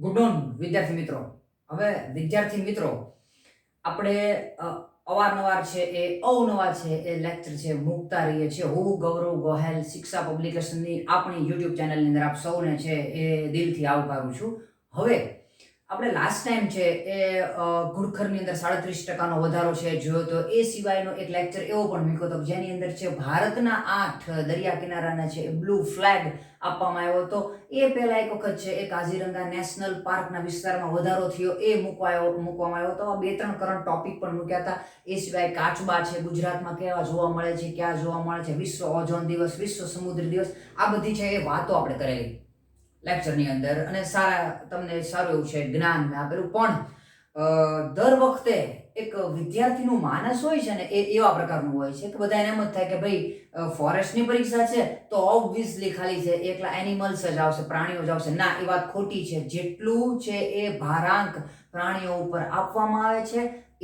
Good on વિદ્યાર્થી મિત્રો. હવે વિદ્યાર્થી મિત્રો, આપણે અવારનવાર છે એ અવનવા છે એ લેક્ચર છે મૂકતા રહીએ છીએ. હું ગૌરવ ગોહેલ શિક્ષા પબ્લિકેશનની આપણી યુટ્યુબ ચેનલની અંદર આપ સૌને છે એ દિલથી આવકારું છું. હવે આપણે લાસ્ટ ટાઈમ છે એ ઘુડખરની અંદર 37% વધારો છે જોયો તો. એ સિવાયનો એક લેક્ચર એવો પણ મૂક્યો હતો જેની અંદર છે ભારતના 8 દરિયા કિનારાના છે બ્લુ ફ્લેગ આપવામાં આવ્યો હતો. એ પહેલા એક વખત છે એ કાઝીરંગા નેશનલ પાર્કના વિસ્તારમાં વધારો થયો એ મૂકવામાં આવ્યો હતો. આ 2-3 કરંટ ટોપિક પણ મૂક્યા હતા. એ સિવાય કાચબા છે ગુજરાતમાં કેવા જોવા મળે છે, ક્યાં જોવા મળે છે, વિશ્વ ઓઝોન દિવસ, વિશ્વ સમુદ્ર દિવસ, આ બધી છે એ વાતો આપણે કરેલી લેક્ચરની અંદર અને તમને સારું એવું છે જ્ઞાન મેં આપેલું. પણ દર વખતે એક વિદ્યાર્થીનું માનસ હોય છે ને એ એવા પ્રકારનું હોય છે કે બધા એને એમ જ થાય કે ભાઈ ફોરેસ્ટની પરીક્ષા છે તો ઓબ્વિયસલી ખાલી છે એકલા એનિમલ્સ જ આવશે, પ્રાણીઓ જ આવશે. ના, એ વાત ખોટી છે. જેટલું છે એ ભારાંક પ્રાણીઓ ઉપર આપવામાં આવે છે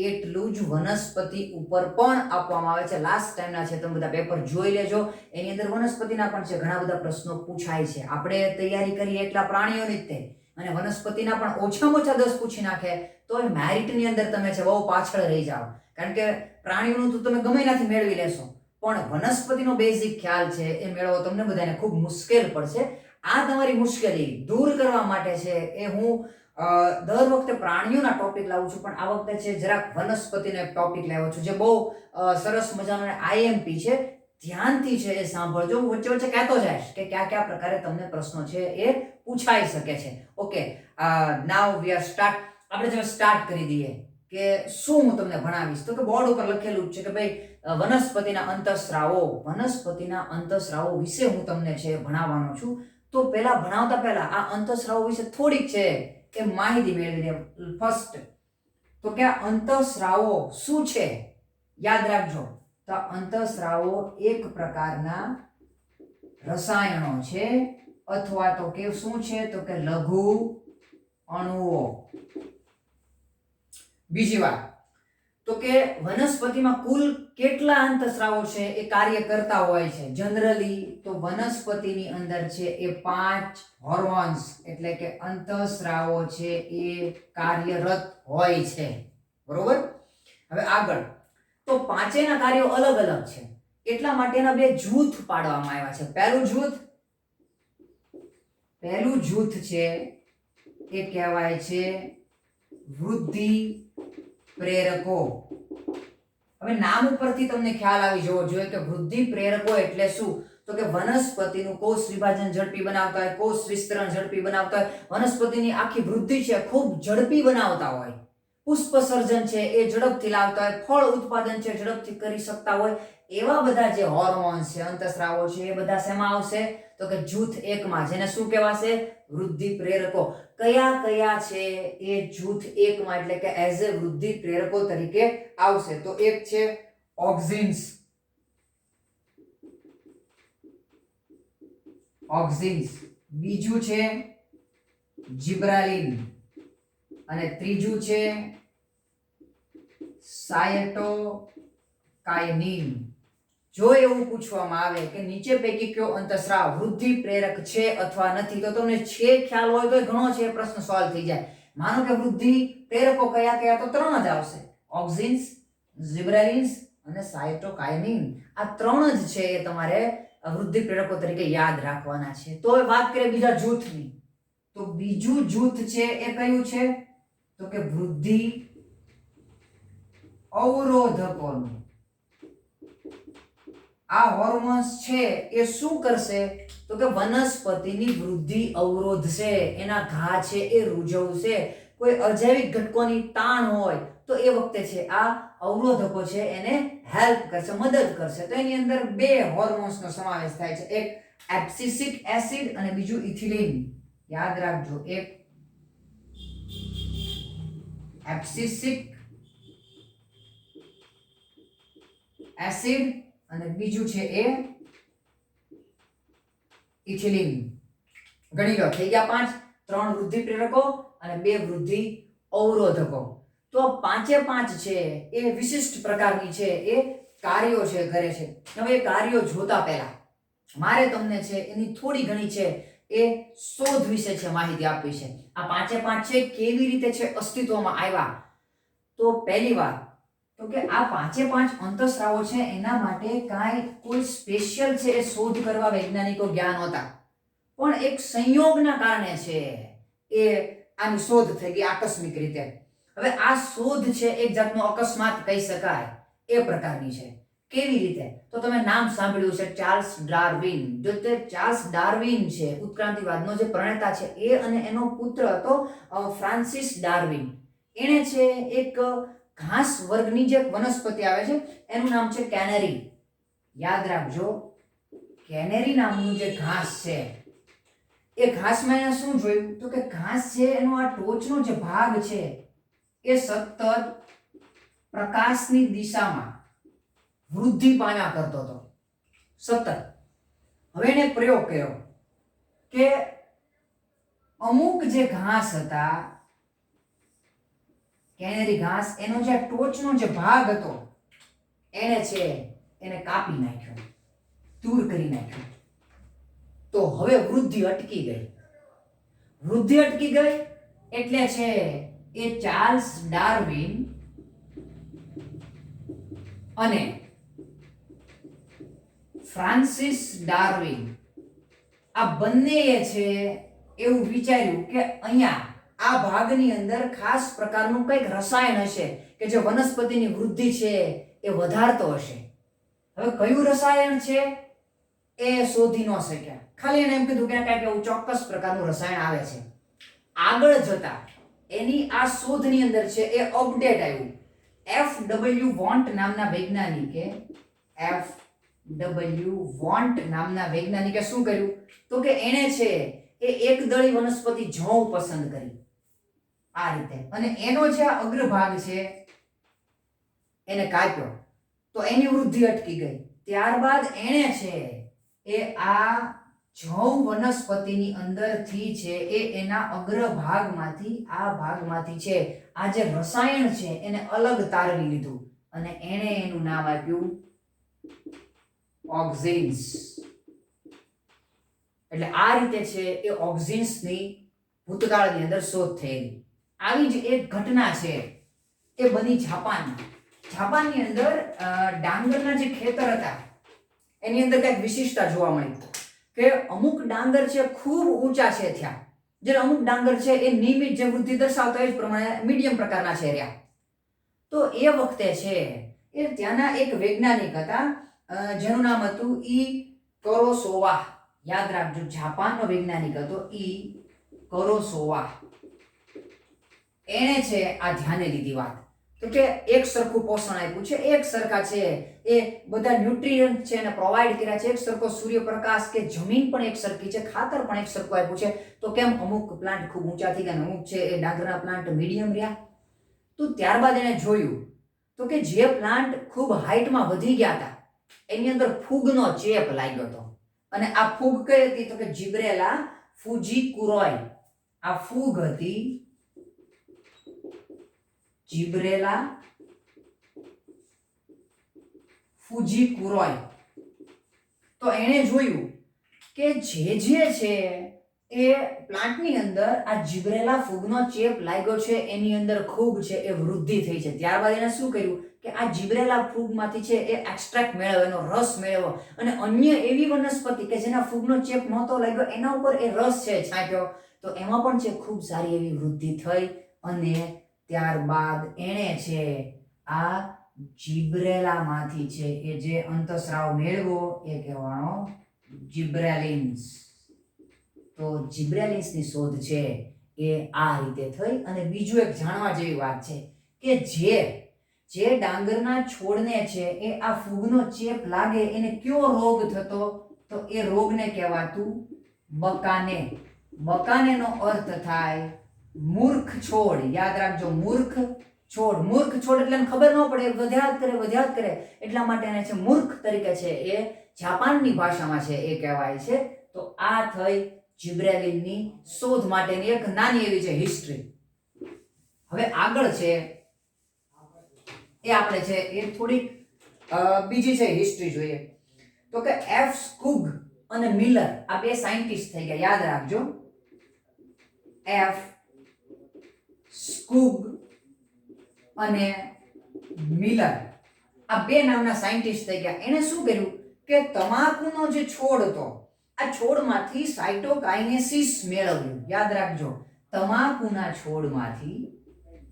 એટલું જ વનસ્પતિ ઉપર પણ આપવામાં આવે છે. લાસ્ટ ટાઈમના છે તમે બધા પેપર જોઈ લેજો, એની અંદર વનસ્પતિના પણ છે ઘણા બધા પ્રશ્નો પૂછાય છે. આપણે તૈયારી કરીએ એટલા પ્રાણીઓની જ તે અને વનસ્પતિના પણ ઓછામાં ઓછા 10 પૂછી નાખે તો એ મેરિટની અંદર તમે છે બહુ પાછળ રહી જાઓ. કારણ કે પ્રાણીઓનું તો તમે ગમે ત્યાંથી મેળવી લેશો, પણ વનસ્પતિનો બેઝિક ખ્યાલ છે એ મેળવવો તમને બધાને ખૂબ મુશ્કેલ પડશે. આ તમારી મુશ્કેલી દૂર કરવા માટે છે એ હું દર વખતે પ્રાણીઓના ટોપિક લાવું છું, પણ આ વખતે છે જરાક વનસ્પતિનો એક ટોપિક લાવ્યો છું જે બહુ સરસ મજાનો આઈએમપી છે. ધ્યાનથી છે એ સાંભળજો. હું વચ્ચે વચ્ચે કહેતો જઈશ કે કયા કયા પ્રકારે તમને પ્રશ્નો છે એ પૂછાઈ શકે છે. Okay, now we are start. આપણે જો સ્ટાર્ટ કરી દઈએ કે શું હું તમને ભણાવીશ તો કે બોર્ડ ઉપર લખેલું છે કે ભાઈ વનસ્પતિના અંતઃસ્રાવો વિશે હું તમને છે ભણાવવાનો છું. તો પહેલા ભણાવતા પહેલા આ અંતઃસ્રાવો વિશે થોડીક છે એ માહિતી મેળવી લે. ફર્સ્ટ તો કે અંતઃસ્રાવો શું છે યાદ રાખજો. તો અંતઃસ્રાવો એક પ્રકારના રસાયણો છે અથવા તો કે શું છે તો કે લઘુ અણુઓ. બીજી વાત તો કે વનસ્પતિમાં કુલ કેટલા અંતઃસ્રાવો છે એ કાર્ય કરતા હોય છે. જનરલી તો વનસ્પતિની અંદર છે એ 5 હોર્મોન્સ એટલે કે અંતઃસ્રાવો છે એ કાર્યરત હોય છે. બરોબર? હવે આગળ તો પાંચેયના કાર્યો અલગ અલગ છે એટલા માટેના 2 જૂથ પાડવામાં આવ્યા છે. પહેલું જૂથ છે એ કહેવાય છે વૃદ્ધિ પ્રેરકો. હવે નામ ઉપરથી તમને ખ્યાલ આવી જવો જોઈએ કે વૃદ્ધિ પ્રેરકો એટલે શું. તો કે વનસ્પતિનું કોષ વિભાજન ઝડપી બનાવતા હોય, કોષ વિસ્તરણ ઝડપી બનાવતા હોય, વનસ્પતિની આખી વૃદ્ધિ છે ખૂબ ઝડપી બનાવતા હોય, પુષ્પ સર્જન છે એ ઝડપથી લાવતા હોય, ફળ ઉત્પાદન છે ઝડપથી કરી શકતા હોય, એવા બધા જે હોર્મોન્સ છે અંતઃસ્રાવો છે એ બધા શેમાં આવશે તો કે જૂથ 1 માં, જેને શું કહેવાશે વૃદ્ધિ પ્રેરકો. કયા કયા છે એ જૂથ 1 માં એટલે કે એઝ એ વૃદ્ધિ પ્રેરકો તરીકે આવશે. તો એક છે ઓક્ઝિન્સ, બીજું છે જિબ્રાલિન અને ત્રીજું છે સાયટોકાઇનિન. જો એવું પૂછવામાં આવે કે નીચે પૈકી કયો અંતઃસ્રાવ વૃદ્ધિ પ્રેરક છે અથવા નથી તો તમને છે ખ્યાલ હોય તો ઘણો છે પ્રશ્ન સોલ્વ થઈ જાય. માનો કે વૃદ્ધિ પ્રેરકો કયા કયા તો 3 જ આવશે, ઓક્ઝિન્સ, જિબ્રાલિન્સ અને સાયટોકાઇનિન. આ 3 જ છે એ તમારે વૃદ્ધિ પ્રેરકો તરીકે યાદ રાખવાના છે. તો હવે વાત કરીએ બીજા જૂથની. તો બીજું જૂથ છે એ કયું છે તો કે વૃદ્ધિ અવરોધકોનું. આ હોર્મોન્સ છે એ શું કરશે તો કે વનસ્પતિની વૃદ્ધિ અવરોધશે, એના ઘા છે એ રૂઝવશે. કોઈ અજૈવિક ઘટકોની તાણ હોય તો એ વખતે છે આ અવરોધકો છે એને હેલ્પ કરશે, મદદ કરશે. તો એની અંદર 2 હોર્મોન્સનો સમાવેશ થાય છે, એક એબ્સિસિક એસિડ અને બીજું ઇથિલિન. યાદ રાખજો, એક એબ્સિસિક એસિડ અને બીજું છે એ ઇથિલિન. ગણી લો, થઈ ગયા 5. 3 વૃદ્ધિ પ્રેરકો અને 2 વૃદ્ધિ અવરોધકો. તો 5 છે એ વિશિષ્ટ પ્રકારની છે એ કાર્યો છે કરે છે. હવે એ કાર્યો જોતા પહેલા મારે તમને છે એની થોડી ઘણી છે એ શોધ વિશે છે માહિતી આપવી છે. આ પાંચે પાંચ છે કેવી રીતે છે અસ્તિત્વમાં આવ્યા. તો પહેલી વાત તો કે આ પાંચે પાંચ અંતઃસ્રાવો છે એના માટે કોઈ સ્પેશિયલ છે એ શોધ કરવા વૈજ્ઞાનિકો ગયા નહોતા, પણ એક સંયોગના કારણે છે એ આની શોધ થઈ ગઈ આકસ્મિક રીતે. હવે આ શોધ છે એક જાતનો અકસ્માત કહી શકાય એ પ્રકારની છે. કેવી રીતે? તો તમે નામ સાંભળ્યું છે ચાર્લ્સ ડાર્વિન. જો તે ચાર્લ્સ ડાર્વિન છે ઉત્ક્રાંતિવાદનો જે પ્રણેતા છે એ અને એનો પુત્ર હતો ફ્રાન્સિસ ડાર્વિન. એણે છે એક ઘાસ વર્ગની જે વનસ્પતિ આવે છે એનું નામ છે કેનેરી. યાદ રાખજો, કેનેરી નામનું જે ઘાસ છે એ ઘાસમાં એને શું જોયું તો કે ઘાસ છે એનો આ ટોચનો જે ભાગ છે એ સતત પ્રકાશની દિશામાં વૃદ્ધિ પામ્યા કરતો હતો સતત. હવે એને પ્રયોગ કર્યો કે અમુક જે ઘાસ હતા કેનેરી ઘાસ, એનો જે ટોચનો જે ભાગ હતો એને કાપી નાખ્યો, દૂર કરી નાખ્યો. તો હવે વૃદ્ધિ અટકી ગઈ. વૃદ્ધિ અટકી ગઈ એટલે છે એ ચાર્લ્સ ડાર્વિન અને ફ્રાન્સિસ ડાર્વિન આ બંનેએ છે એવું વિચાર્યું કે અહીંયા આ ભાગની અંદર ખાસ પ્રકારનું કંઈક રસાયણ હશે કે જે વનસ્પતિની વૃદ્ધિ છે એ વધારતો હશે. હવે કયું રસાયણ છે એ શોધી ન શક્યા, ખાલી એને એમ કીધું કે કંઈક એવું ચોક્કસ પ્રકારનું રસાયણ આવે છે. આગળ જતા એની આ શોધની અંદર છે એ અપડેટ આવ્યું. એફ.ડબલ્યુ. વોન્ટ નામના વૈજ્ઞાનિકે શું કર્યું તો કે એણે છે એ એકદળી વનસ્પતિ જવ પસંદ કરી આ રીતે, અને એનો જે અગ્રભાગ છે એને કાપ્યો તો એની વૃદ્ધિ અટકી ગઈ. ત્યારબાદ એણે છે એ આ જવ વનસ્પતિની અંદરથી છે એ એના અગ્રભાગમાંથી આ ભાગમાંથી છે આ જે રસાયણ છે એને અલગ તારવી લીધું અને એણે એનું નામ આપ્યું ઓક્ઝિન્સ. એટલે આ રીતે છે એ ઓક્ઝિન્સની ભૂતકાળની અંદર શોધ થયેલી. આવી જ એક ઘટના છે એ બની જાપાનમાં. જાપાનની અંદર ડાંગરના જે ખેતર હતા એની અંદર કંઈક વિશિષ્ટતા જોવા મળી કે અમુક ડાંગર છે ખૂબ ઊંચા છે થયા, જ્યારે અમુક ડાંગર છે એ નિયમિત જે વૃદ્ધિ દર્શાવતા એ જ પ્રમાણે મીડિયમ પ્રકારના છે રહ્યા. તો એ વખતે છે એ ત્યાંના એક વૈજ્ઞાનિક હતા જેનું નામ હતું કુરોસાવા. યાદ રાખજો, જાપાનનો વૈજ્ઞાનિક હતો કુરોસાવા. એણે છે આ ધ્યાને લીધી વાત તો કે એક સરખું પોષણ આપ્યું છે, એક સરખા છે એ બધા ન્યુટ્રિયન્ટ છે એને પ્રોવાઈડ કર્યા છે, એક સરખો સૂર્યપ્રકાશ કે જમીન પણ એક સરખી છે, ખાતર પણ એક સરખું આપ્યું છે. તો કેમ અમુક પ્લાન્ટ ખૂબ ઊંચા થઈ ગયા, અમુક છે એ ડાંગરના પ્લાન્ટ મીડિયમ રહ્યા? તો ત્યારબાદ એને જોયું તો કે જે પ્લાન્ટ ખૂબ હાઈટમાં વધી ગયા હતા એની અંદર ફૂગનો ચેપ લાગ્યો હતો. અને આ ફૂગ કઈ હતી તો કે જીબ્રેલા ફુજીકુરોય. આ ફૂગ હતી જીબ્રેલા ફુજીકુરોય. તો એણે જોયું કે જે છે એ પ્લાન્ટની અંદર આ જીબ્રેલા ફૂગનો ચેપ લાગ્યો છે એની અંદર ખૂબ છે એ વૃદ્ધિ થઈ છે. ત્યારબાદ એને શું કર્યું કે આ જીબ્રેલા ફૂગમાંથી છે એ એક્સ્ટ્રેક્ટ મેળવ્યો, એનો રસ મેળવ્યો અને અન્ય એવી વનસ્પતિ કે જેના ફૂગનો ચેપ નહોતો લાગ્યો એના ઉપર એ રસ છે છાંટ્યો તો એમાં પણ છે ખૂબ સારી એવી વૃદ્ધિ થઈ. અને ત્યારબાદ એણે છે આ જીબ્રેલામાંથી છે એ જે અંતઃસ્રાવ મેળવ્યો એ કહેવાનો જીબ્રેલિન્સ. તો જીબ્રેલિન્સની શોધ છે એ આ રીતે થઈ. અને બીજું એક જાણવા જેવી વાત છે કે જે ડાંગરના છોડને છે એ આ ફૂગનો ચેપ લાગે એને કયો રોગ થતો તો એ રોગને કહેવાતું બકાને. બકાનેનો અર્થ થાય મૂર્ખ છોડ. યાદ રાખજો, મૂર્ખ છોડ. મૂર્ખ છોડ એટલે એને ખબર ન પડે, વધ્યા કરે એટલા માટે એને છે મૂર્ખ તરીકે છે એ જાપાનની ભાષામાં છે એ કહેવાય છે. તો આ થઈ જીબ્રેલિનની શોધ માટેની એક નાની એવી છે હિસ્ટ્રી. હવે આગળ છે એ આપણે છે એ થોડીક બીજી છે હિસ્ટ્રી જોઈએ તો કે એફ સ્કુગ અને મિલર આ બે સાયન્ટિસ્ટ થઈ ગયા, યાદ રાખજો. એફ સ્કુગ અને મિલર આ બે નામના સાયન્ટિસ્ટ થઈ ગયા. એને શું કર્યું કે તમાકુનો જે છોડ હતો આ છોડમાંથી સાઇટોકાઇનેસિસ મેળવ્યું. યાદ રાખજો, તમાકુના છોડમાંથી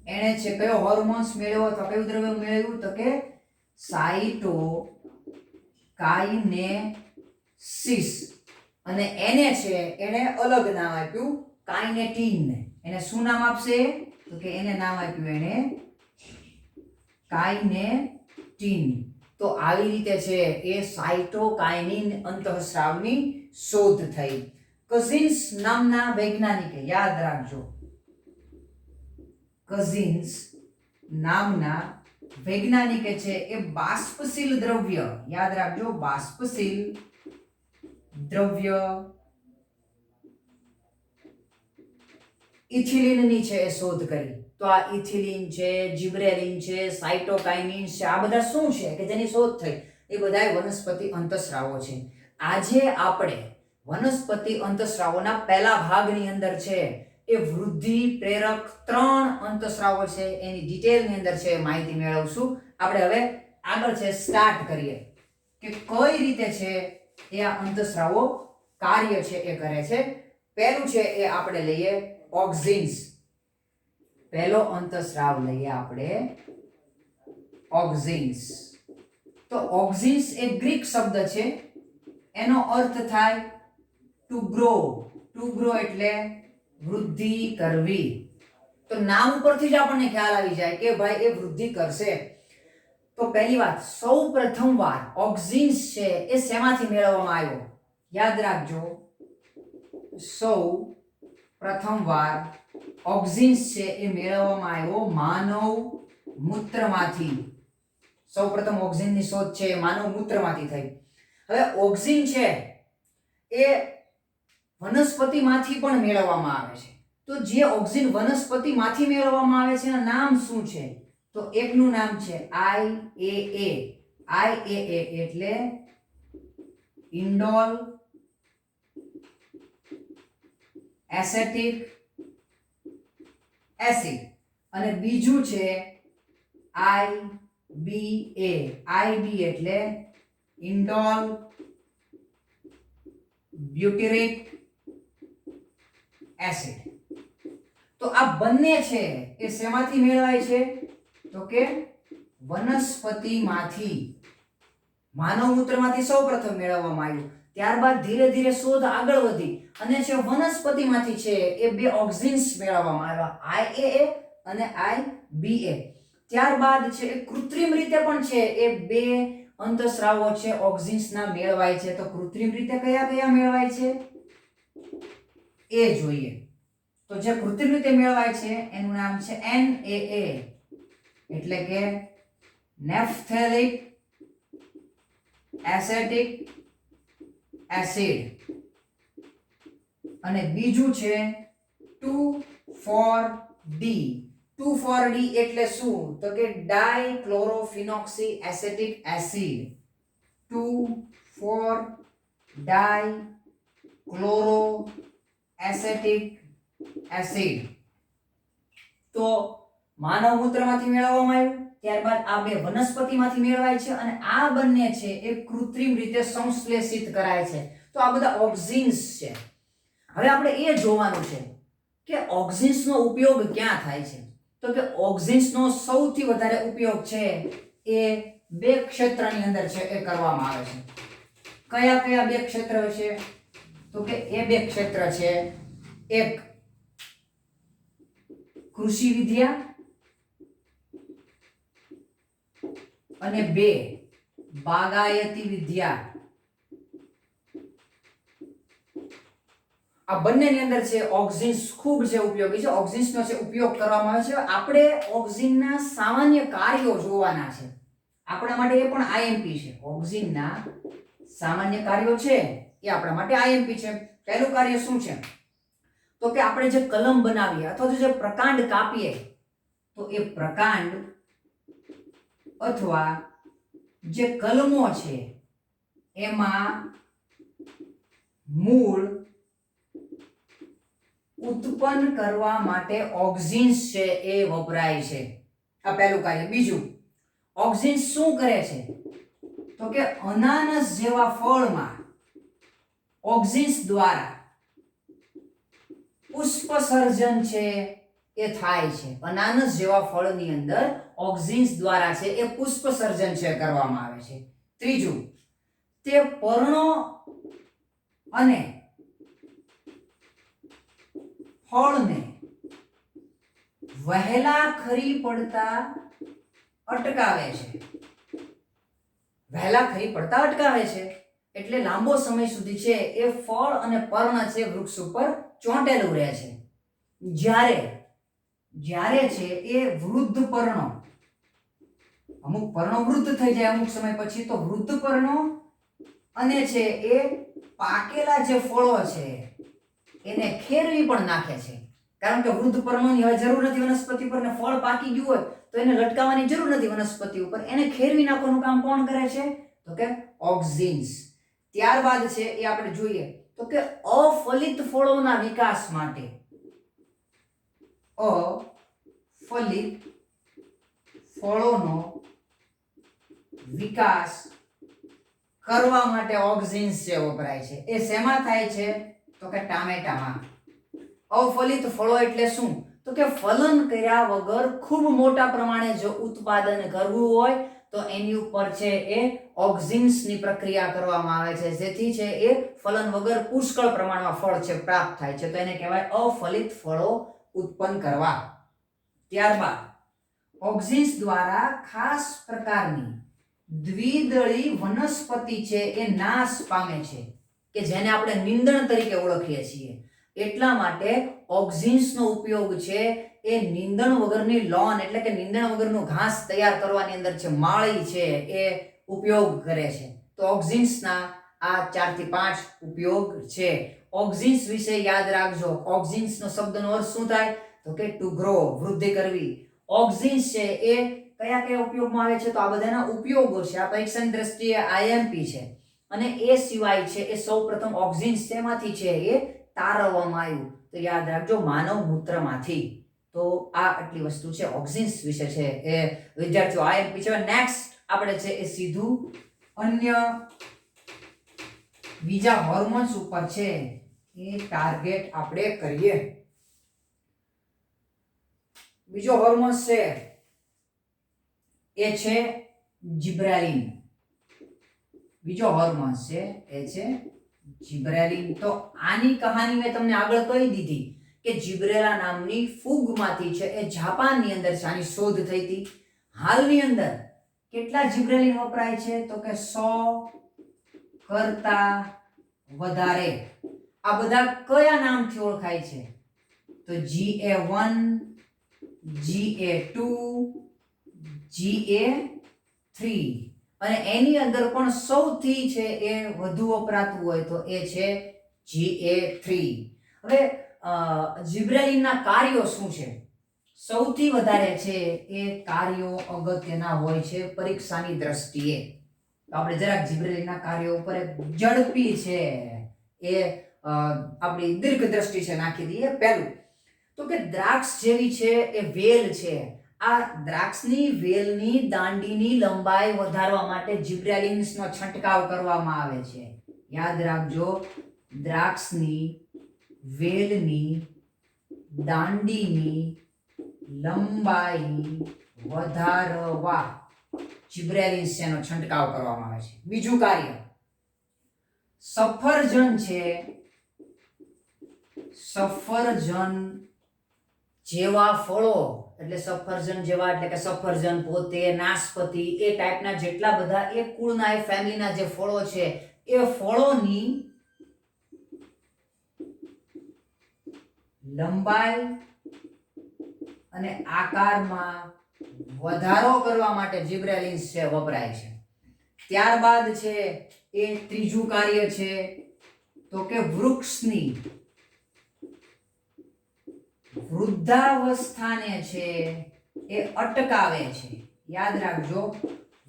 એને છે કયો હોર્મોન્સ મેળવ્યો અથવા કયું દ્રવ્ય મેળવ્યું તો કે સાઇટોકાઇનેસિસ. અને એને છે એને અલગ નામ આપ્યું કાઇનેટીન. એને શું નામ આપશે તો કે એને નામ આપ્યું એને કાઇનેટીન. તો આવી રીતે છે એ સાઇટોકાઇનિન અંતઃસ્રાવની શોધ થઈ. કઝિન્સ નામના વૈજ્ઞાનિકે, યાદ રાખજો, કઝિન્સ નામના વૈજ્ઞાનિકે છે એ બાષ્પશીલ દ્રવ્ય, યાદ રાખજો, બાષ્પશીલ દ્રવ્ય ઇથિલિનની છે એ શોધ કરી. તો આ ઇથિલિન છે, જિબ્રેલિન છે, સાઇટોકાઇનિન છે, આ બધા શું છે કે જેની શોધ થઈ એ બધા વનસ્પતિ અંતઃસ્રાવો છે. આજે આપણે વનસ્પતિ અંતઃસ્રાવોના પહેલા ભાગની અંદર છે એ વૃદ્ધિ પ્રેરક 3 અંતઃસ્રાવો છે એની ડિટેલની અંદર છે માહિતી મેળવશું. આપણે હવે આગળ છે સ્ટાર્ટ કરીએ કે કઈ રીતે છે એ આ અંતઃસ્રાવો કાર્ય છે એ કરે છે. પહેલું છે એ આપણે લઈએ ઓક્સિન્સ. પહેલો અંતઃસ્રાવ લઈએ આપણે ઓક્સિન્સ. તો ઓક્સિન્સ એ ગ્રીક શબ્દ છે, એનો અર્થ થાય ટુ ગ્રો. ટુ ગ્રો એટલે વૃદ્ધિ કરવી. તો નામ ઉપરથી જ આપણને ખ્યાલ આવી જાય કે ભાઈ એ વૃદ્ધિ કરશે. તો પહેલી વાત, સૌ પ્રથમવાર ઓક્સિન્સ છે એ શેમાંથી મેળવવામાં આવ્યો? યાદ રાખજો, સૌ પ્રથમવાર ઓક્સિન્સ છે એ મેળવવામાં આવ્યો માનવ મૂત્રમાંથી. સૌપ્રથમ ઓક્સિનની શોધ છે માનવ મૂત્રમાંથી થઈ. હવે ઓક્સિન છે એ વનસ્પતિમાંથી પણ મેળવવામાં આવે છે. તો જે ઓક્સિન વનસ્પતિમાંથી મેળવવામાં આવે છે એનું નામ શું છે? તો એકનું નામ છે IAA. IAA એટલે ઇન્ડોલ એસેટિક એસિડ. અને બીજું છે IBA. IB એટલે ઇન્ડોલ બ્યુટેરિક એસિડ. તો આ બંને છે એ શેમાંથી મેળવાય છે તો કે વનસ્પતિમાંથી. માનવ મૂત્રમાંથી સૌપ્રથમ મેળવવામાં આવ્યું, ત્યારબાદ ધીરે ધીરે શોધ આગળ વધી અને છે વનસ્પતિમાંથી છે એ બે ઓક્સિન્સ મેળવવામાં આવ્યા, IAA અને IBA. ત્યારબાદ છે એ કૃત્રિમ રીતે પણ છે એ બે અંતઃસ્રાવો છે ઓક્સિન્સના મેળવાય છે. તો કૃત્રિમ રીતે કયા કયા મેળવાય છે એ જોઈએ. તો જે કૃત્રિમ રીતે મેળવાય છે એનું નામ છે NAA એટલે કે નેફ્થેલિક એસેટિક એસિડ. અને બીજું છે 2,4-D. 2,4-D એટલે શું તો કે ડાઇક્લોરોફિનોક્સી એસેટિક એસિડ. 2,4-ડાઇક્લોરો એસેટિક એસિડ. તો માનવ મૂત્રમાંથી મેળવવામાં આવ્યું, ત્યારબાદ આ બે વનસ્પતિમાંથી મેળવાય છે અને આ બંને છે એ કૃત્રિમ રીતે સંશ્લેષિત કરાય છે. તો આ બધા ઓક્સિન્સ છે. હવે આપણે એ જોવાનું છે કે ઓક્સિન્સનો ઉપયોગ ક્યાં થાય છે. તો કે ઓક્સિન્સનો સૌથી વધારે ઉપયોગ છે એ બે ક્ષેત્રની અંદર છે એ કરવામાં આવે છે. કયા કયા બે ક્ષેત્ર છે તો કે એ બે ક્ષેત્ર છે, એક કૃષિ વિદ્યા અને બે બાગાયતી વિદ્યા. આ બંનેની અંદર છે ઓક્સિન્સ ખૂબ છે ઉપયોગી છે. ઓક્સિન્સનો છે ઉપયોગ કરવામાં આવે છે. આપણે ઓક્સિનના સામાન્ય કાર્યો જોવાના છે. આપણા માટે એ પણ IMP છે. ઓક્સિનના સામાન્ય કાર્યો છે એ આપણા માટે IMP છે. પહેલું કાર્ય શું છે તો કે આપણે જે કલમ બનાવીએ અથવા તો જે પ્રકાંડ કાપીએ તો એ પ્રકાંડ અથવા જે કલમો છે એમાં મૂળ ઉત્પન્ન કરવા માટે ઓક્સિન્સ છે એ વપરાય છે. આ પહેલું કાર્ય. બીજું, ઓક્સિન્સ શું કરે છે તો કે અનાનસ જેવા ફળમાં ઓક્સિન્સ દ્વારા પુષ્પસર્જન છે એ થાય છે. અનાનસ જેવા ફળની અંદર ઓક્સિન્સ દ્વારા છે એ પુષ્પસર્જન છે કરવામાં આવે છે. ત્રીજું, તે પર્ણો અને ફળને વહેલા ખરી પડતા અટકાવે છે. વહેલા ખરી પડતા અટકાવે છે એટલે લાંબો સમય સુધી છે એ ફળ અને પર્ણ છે વૃક્ષ ઉપર ચોંટેલું રહે છે. જ્યારે છે એ વૃદ્ધ પર્ણો, અમુક પર્ણો વૃદ્ધ થઈ જાય અમુક સમય પછી, તો વૃદ્ધ પર્ણો અને છે એ પાકેલા જે ફળો છે એને ખેરવી પણ નાખે છે. કારણ કે વૃદ્ધ પર્ણોની હવે જરૂર નથી વનસ્પતિ પર, ને ફળ પાકી ગયું હોય તો એને લટકાવવાની જરૂર નથી વનસ્પતિ ઉપર, એને ખેરવી નાખવાનું કામ કોણ કરે છે તો કે ઓક્સિન્સ. ત્યારબાદ છે એ આપણે જોઈએ તો કે અફલિત ફળોના વિકાસ માટે, અફલિત ફળોનો વિકાસ કરવા માટે ઓક્સિન્સ જે વપરાય છે એ શેમાં થાય છે તો કે ટામેટામાં. અફલિત ફળો એટલે શું તો કે ફલન કર્યા વગર ખૂબ મોટા પ્રમાણે જો ઉત્પાદન કરવું હોય તો એની ઉપર છે એ ઓક્સિન્સની પ્રક્રિયા કરવામાં આવે છે, જેથી છે એ ફલન વગર પુષ્કળ પ્રમાણમાં ફળ છે પ્રાપ્ત થાય છે, તો એને કહેવાય અફલિત ફળો ઉત્પન્ન કરવા. ત્યારબાદ ઓક્સિન્સ દ્વારા ખાસ પ્રકારની દ્વિદળી વનસ્પતિ છે એ નાશ પામે છે કે જેને આપણે નીંદણ તરીકે ઓળખીએ છીએ. એટલા માટે ઓક્સિન્સનો ઉપયોગ છે એ નીંદણ વગરની લોન એટલે કે નીંદણ વગરનું ઘાસ તૈયાર કરવાની અંદર છે માળી છે એ ઉપયોગ કરે છે. તો ઓક્સિન્સના આ 4 થી 5 ઉપયોગ છે. ઓક્સિન્સ વિશે યાદ રાખજો. ઓક્સિન્સનો શબ્દનો અર્થ શું થાય તો કે ટુ ગ્રો, વૃદ્ધિ કરવી. ઓક્સિન્સ છે એ કયા કયા ઉપયોગમાં આવે છે તો આ બધાના ઉપયોગો છે. આ પરીક્ષાની દ્રષ્ટિએ આઈએમપી છે. અને એ સિવાય છે એ સૌપ્રથમ ઓક્સિન્સ શેમાંથી છે એ તારવવામાં આવ્યું તો યાદ રાખજો માનવ મૂત્રમાંથી. તો આ આટલી વસ્તુ છે ઓક્સિન્સ વિશે છે એ વિદ્યાર્થીઓ આઈએમપી છે. નેક્સ્ટ આપણે છે એ સીધું અન્ય બીજા હોર્મોન્સ ઉપર છે એ ટાર્ગેટ આપણે કરીએ. બીજો હોર્મોન્સ છે એ છે જિબ્રેલિન. બીજો હોર્મોન્સ છે એ છે જિબ્રેલિન. તો આની કહાની મેં તમને આગળ કહી દીધી કે જિબ્રેલા નામની ફૂગમાંથી છે એ જાપાનની અંદર છે આની શોધ થઈ હતી. હાલની અંદર કેટલા જિબ્રેલિન વપરાય છે તો કે 100 કરતા વધારે. આ બધા કયા નામથી ઓળખાય છે તો GA1, GA2, GA3 અને એની અંદર પણ સૌથી છે એ વધુ વપરાતું હોય તો એ છે GA3. હવે જિબ્રેલિનના કાર્યો શું છે? સૌથી વધારે છે એ કાર્યો અગત્યના હોય છે પરીક્ષાની દ્રષ્ટિએ. તો આપણે જરાક જિબ્રેલિનના કાર્યો ઉપર એક ઝડપી છે એ આપણી દીર્ઘ દ્રષ્ટિ છે નાખી દઈએ. પહેલું તો કે દ્રાક્ષ જેવી છે એ વેલ છે, આ દ્રાક્ષની વેલની દાંડીની લંબાઈ વધારવા માટે જિબ્રેલિન્સનો છંટકાવ કરવામાં આવે છે. યાદ રાખજો, દ્રાક્ષની વેલની દાંડીની લંબાઈ વધારવા જિબ્રેલિન્સનો છંટકાવ કરવામાં આવે છે. બીજું કાર્ય, સફરજન છે, સફરજન જેવા ફળો એટલે સફરજન જેવા એટલે કે સફરજન પોતે, નાશપતિ, એ ટાઈપના જેટલા બધા એ કુળના એ ફેમિલીના જે ફળો છે એ ફળોની લંબાઈ અને આકારમાં વધારો કરવા માટે જિબ્રેલિન્સ છે વપરાય છે. ત્યારબાદ છે એ ત્રીજું કાર્ય છે તો કે વૃક્ષની વૃદ્ધાવસ્થાને છે એ અટકાવે છે. યાદ રાખજો,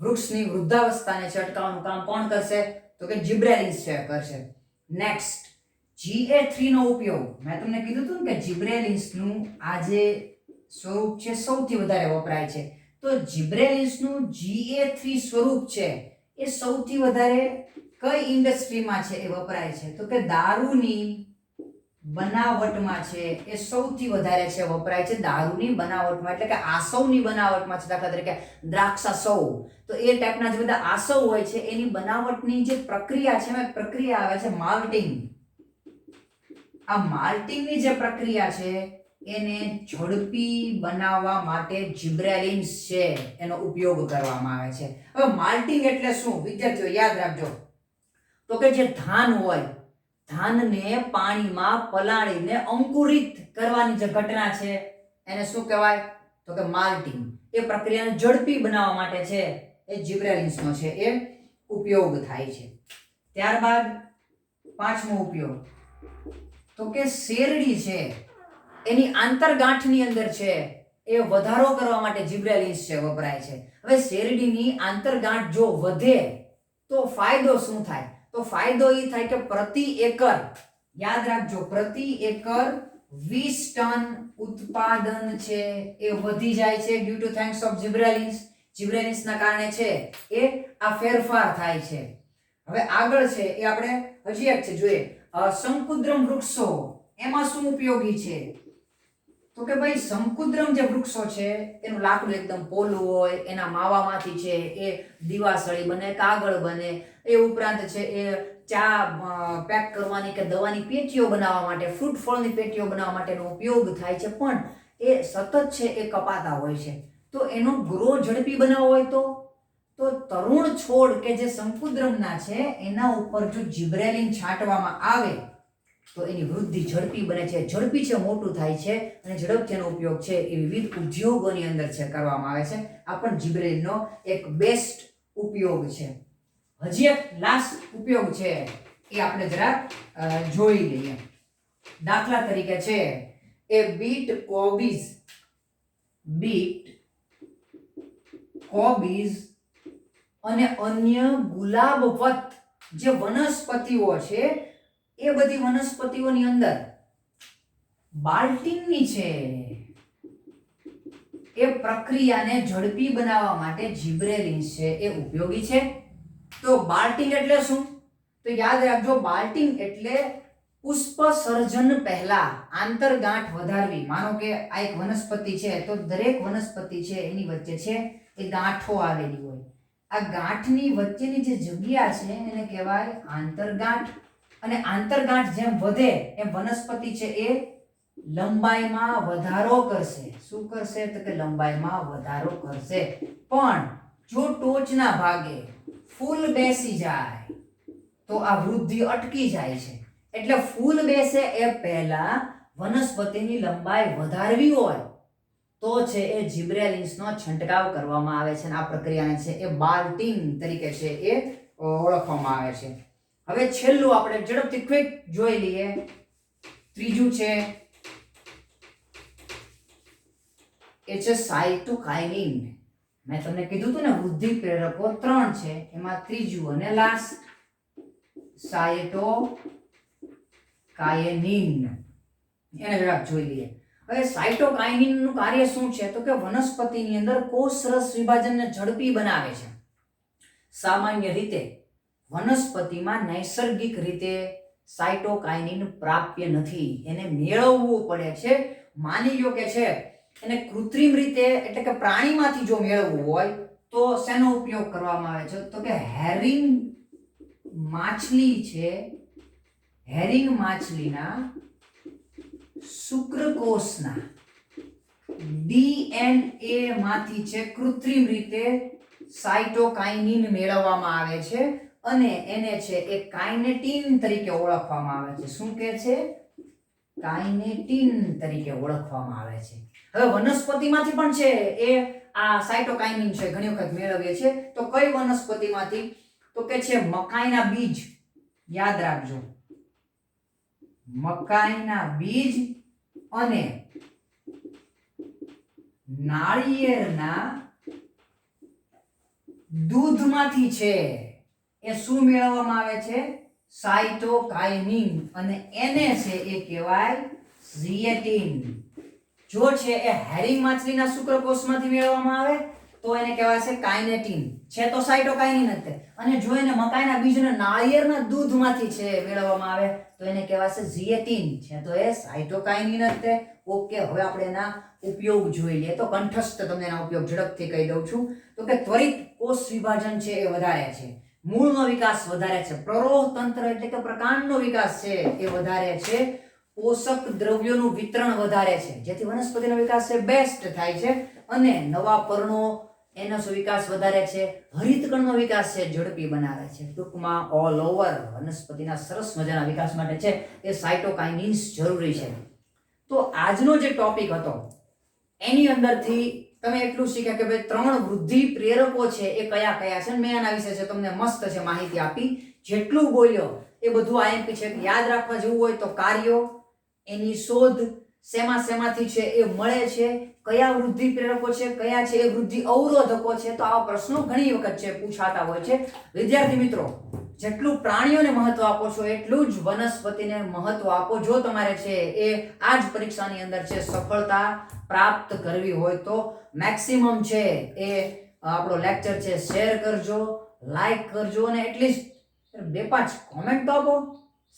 વૃક્ષની વૃદ્ધાવસ્થાને છે અટકાવવાનું કામ કોણ કરશે તો કે જિબ્રેલિન્સ છે કરશે. નેક્સ્ટ Ga3 નો ઉપયોગ મેં તમને કીધું હતું ને કે જિબ્રેલિન્સનું આ જે સ્વરૂપ છે સૌથી વધારે વપરાય છે. તો જિબ્રેલિન્સનું Ga3 સ્વરૂપ છે એ સૌથી વધારે કઈ ઇન્ડસ્ટ્રીમાં છે એ વપરાય છે? તો કે દારૂની બનાવટમાં છે એ સૌથી વધારે છે વપરાય છે. દારૂની બનાવટમાં એટલે કે આસવની બનાવટમાં છે. દાખલા તરીકે દ્રાક્ષાસવ, તો એ ટાઈપના જે બધા આસવ હોય છે એની બનાવટની જે પ્રક્રિયા છે એ પ્રક્રિયા આવે છે માલ્ટિંગ. આ માલ્ટિંગની જે પ્રક્રિયા છે એને ઝડપી બનાવવા માટે જિબ્રેલિન્સ છે એનો ઉપયોગ કરવામાં આવે છે. હવે માલ્ટિંગ એટલે શું વિદ્યાર્થીઓ યાદ રાખજો, તો કે જે ધાન હોય, ધાનને પાણીમાં પલાળીને અંકુરિત કરવાની જે ઘટના છે એને શું કહેવાય? તો કે માલ્ટિંગ. એ પ્રક્રિયાને ઝડપી બનાવવા માટે છે એ જિબ્રેલિન્સનો છે એ ઉપયોગ થાય છે. ત્યારબાદ પાંચમો ઉપયોગ, તો કે શેરડી છે એની આંતરગાંઠની અંદર છે એ વધારો કરવા માટે જિબ્રેલિન્સ છે વપરાય છે. હવે શેરડીની આંતરગાંઠ જો વધે તો ફાયદો શું થાય? તો ફાયદો એ થાય કે પ્રતિ એકર, યાદ રાખજો, પ્રતિ એકર 20 ટન ઉત્પાદન છે એ વધી જાય છે ડ્યુ ટુ થેન્ક્સ ઓફ જિબ્રેલિન્સ. જિબ્રેલિન્સના કારણે છે એ આ ફેરફાર થાય છે. હવે આગળ છે એ આપણે હજી એક છે જોઈએ, શંકુદ્રમ વૃક્ષો એમાં શું ઉપયોગી છે? તો કે ભાઈ શંકુદ્રમ જે વૃક્ષો છે એનું લાકડું એકદમ પોલું હોય, એના માવામાંથી છે એ દીવાસળી બને, કાગળ બને, એ ઉપરાંત છે એ ચા પેક કરવાની કે દવાની પેટીઓ બનાવવા માટે, ફ્રૂટ ફળની પેટીઓ બનાવવા માટેનો ઉપયોગ થાય છે. પણ એ સતત છે એ કપાતા હોય છે. તો એનો ગ્રો ઝડપી બનાવવો હોય તો તરુણ છોડ કે જે શંકુદ્રમના છે એના ઉપર જો જિબ્રેલિન છાંટવામાં આવે તો એની વૃદ્ધિ ઝડપી બને છે, ઝડપી છે મોટું થાય છે અને ઝડપથી એનો ઉપયોગ છે એ વિવિધ ઉદ્યોગોની અંદર છે કરવામાં આવે છે. આ પણ જિબ્રેલિનનો એક બેસ્ટ ઉપયોગ છે. હજી એક લાસ્ટ ઉપયોગ છે એ આપણે જરા જોઈ લઈએ. દાખલા તરીકે છે એ બીટ કોબીઝ અને અન્ય ગુલાબવત જે વનસ્પતિઓ છે એ બધી વનસ્પતિઓની અંદર બાલ્ટિંગની છે એ પ્રક્રિયાને ઝડપી બનાવવા માટે જિબ્રેલિન્સ છે એ ઉપયોગી છે. તો બાલ્ટિંગ એટલે શું? તો યાદ રાખજો, બાલ્ટિંગ એટલે પુષ્પ સર્જન પહેલા આંતરગાંઠ વધારવી. માનો કે આ એક વનસ્પતિ છે તો દરેક વનસ્પતિ છે એની વચ્ચે છે એ ગાંઠો આવેલી હોય. આ ગાંઠની વચ્ચેની જે જગ્યા છે એને કહેવાય આંતરગાંઠ. અને આંતરગાંઠ જેમ વધે એમ વનસ્પતિ છે એ લંબાઈમાં વધારો કરશે. શું કરશે? તો કે લંબાઈમાં વધારો કરશે. પણ જો ટોચના ભાગે ફૂલ બેસી જાય તો આ વૃદ્ધિ અટકી જાય છે. એટલે ફૂલ બેસે એ પહેલા વનસ્પતિની લંબાઈ વધારવી હોય તો છે એ જિબ્રેલિન્સનો છંટકાવ કરવામાં આવે છે અને આ પ્રક્રિયાને છે એ બાલ્ટિંગ તરીકે છે એ ઓળખવામાં આવે છે. હવે છેલ્લું આપણે ઝડપથી ક્વિક જોઈ લઈએ. ત્રીજું છે એ છે સાયટોકાઇનિન. મેં તમને કીધું હતું ને વૃદ્ધિ પ્રેરકો 3 છે, એમાં ત્રીજું અને લાસ્ટ સાયટોકાઇનિન. એને જરાક જોઈ લઈએ. હવે સાયટોકાઇનિન નું કાર્ય શું છે? તો કે વનસ્પતિની અંદર કોષરસ વિભાજનને ઝડપી બનાવે છે. સામાન્ય રીતે વનસ્પતિમાં નૈસર્ગિક રીતે સાયટોકાઇનિન પ્રાપ્ય નથી, એને મેળવવું પડે છે. માની લો કે છે એને કૃત્રિમ રીતે એટલે કે પ્રાણીમાંથી જો મેળવવું હોય તો શેનો ઉપયોગ કરવામાં આવે છે? તો કે હેરિંગ માછલી છે, હેરિંગ માછલીના શુક્રકોષના DNA માંથી છે કૃત્રિમ રીતે સાયટોકાઇનિન મેળવવામાં આવે છે અને એને છે એ કાઇનેટિન તરીકે ઓળખવામાં આવે છે. શું કહે છે? કાઇનેટિન તરીકે ઓળખવામાં આવે છે. હવે વનસ્પતિમાંથી પણ છે એ આ સાયટોકાઇનિન છે ઘણી વખત મેળવીએ છીએ. તો કઈ વનસ્પતિમાંથી? તો કે છે મકાઈના બીજ. યાદ રાખજો, મકાઈના બીજ અને નાળિયેરના દૂધમાંથી છે એ શું મેળવવામાં આવે છે? સાઇટોકાઇનિન અને એને છે એ કહેવાય ઝિએટિન. જો છે એ હેરિંગ માછલીના શુક્રકોષમાંથી મેળવવામાં આવે તો એને કહેવાય છે કાઇનેટિન. છે તો સાઇટોકાઇનિન જ તે. અને જો એને મકાઈના બીજને નાળિયેરના દૂધમાંથી છે મેળવવામાં આવે તો એને કહેવાય છે ઝિએટિન. છે તો એ સાઇટોકાઇનિન જ તે. ઓકે, હવે આપણે એના ઉપયોગ જોઈ લઈએ. તો કંઠસ્થ તમને એના ઉપયોગ ઝડપથી કહી દઉં છું. તો કે ત્વરિત કોષ વિભાજન છે એ વધારે છે, મૂળનો વિકાસ વધારે છે, પ્રરોહ તંત્ર એટલે કે પ્રકાંડનો વિકાસ છે એ વધારે છે, પોષક દ્રવ્યોનું વિતરણ વધારે છે જેથી વનસ્પતિનો વિકાસ છે બેસ્ટ થાય છે, અને નવા પર્ણો એનો વિકાસ વધારે છે, હરિતકણનો વિકાસ છે ઝડપી બનાવે છે. ટૂંકમાં ઓલ ઓવર વનસ્પતિના સરસ મજાના વિકાસ માટે છે એ સાઇટોકાઇનિન્સ જરૂરી છે. તો આજનો જે ટોપિક હતો એની અંદરથી તમે એટલું શીખ્યા કે ભાઈ 3 વૃદ્ધિ પ્રેરકો છે એ કયા કયા છે. મેં આના વિશે છે તમને મસ્ત છે માહિતી આપી. જેટલું બોલ્યો એ બધું આઈએમપી છે. યાદ રાખવા જેવું હોય તો કાર્યો, એની શોધ, શેમાંથી છે એ મળે છે, કયા વૃદ્ધિ પ્રેરકો છે, કયા છે એ વૃદ્ધિ અવરોધકો છે. તો આવા પ્રશ્નો ઘણી વખત છે પૂછાતા હોય છે. વિદ્યાર્થી મિત્રો, જેટલું પ્રાણીઓને મહત્વ આપો છો એટલું જ વનસ્પતિને મહત્વ આપો. જો તમારે છે એ આ જ પરીક્ષાની અંદર છે સફળતા પ્રાપ્ત કરવી હોય તો મેક્સિમમ છે એ આપણો લેક્ચર છે શેર કરજો, લાઈક કરજો, અને એટલીસ્ટ 2-5 કોમેન્ટ તો આપો.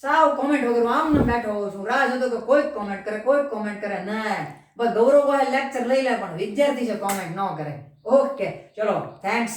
સાવ કોમેન્ટ વગર આમને બેઠો હોઉં છું, રાહ જોતો કે કોઈક કોમેન્ટ કરે. ના, બસ ગૌરવ લેક્ચર લઈ લે પણ વિદ્યાર્થી છે કોમેન્ટ ન કરે. ઓકે, ચલો, થેન્ક્સ.